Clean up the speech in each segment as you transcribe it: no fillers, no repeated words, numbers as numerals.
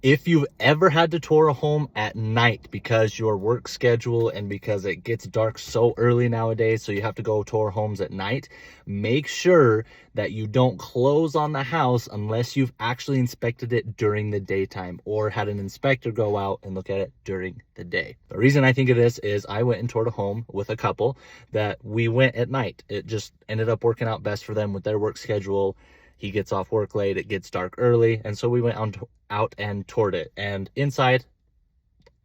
If you've ever had to tour a home at night because your work schedule and because it gets dark so early nowadays, so you have to go tour homes at night, make sure that you don't close on the house unless you've actually inspected it during the daytime or had an inspector go out and look at it during the day. The reason I think of this is I went and toured a home with a couple that we went at night. It just ended up working out best for them with their work schedule. He gets off work late, it gets dark early, and so we went out and toured it. And inside,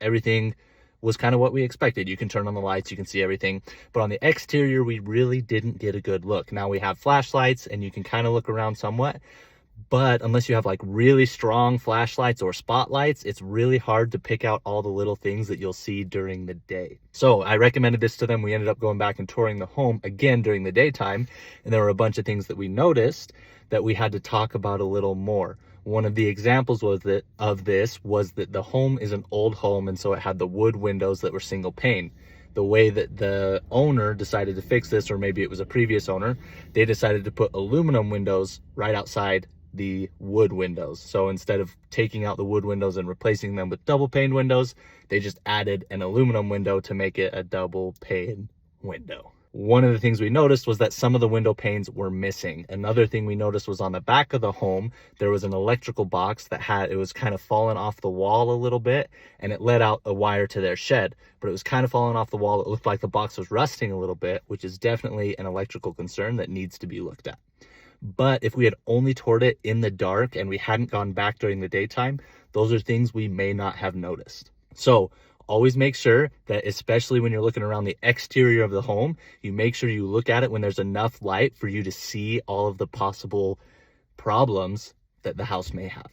everything was kind of what we expected. You can turn on the lights, you can see everything. But on the exterior, we really didn't get a good look. Now we have flashlights and you can kind of look around somewhat, but unless you have like really strong flashlights or spotlights, it's really hard to pick out all the little things that you'll see during the day. So I recommended this to them. We ended up going back and touring the home again during the daytime, and there were a bunch of things that we noticed that we had to talk about a little more. One of the examples was that the home is an old home, and so it had the wood windows that were single pane. The way that the owner decided to fix this, or maybe it was a previous owner, they decided to put aluminum windows right outside the wood windows. So instead of taking out the wood windows and replacing them with double pane windows, they just added an aluminum window to make it a double pane window. One of the things we noticed was that some of the window panes were missing. Another thing we noticed was on the back of the home, there was an electrical box that it was kind of fallen off the wall a little bit, and it led out a wire to their shed, but it was kind of falling off the wall. It looked like the box was rusting a little bit, which is definitely an electrical concern that needs to be looked at. But if we had only toured it in the dark and we hadn't gone back during the daytime, those are things we may not have noticed. So always make sure that, especially when you're looking around the exterior of the home, you make sure you look at it when there's enough light for you to see all of the possible problems that the house may have.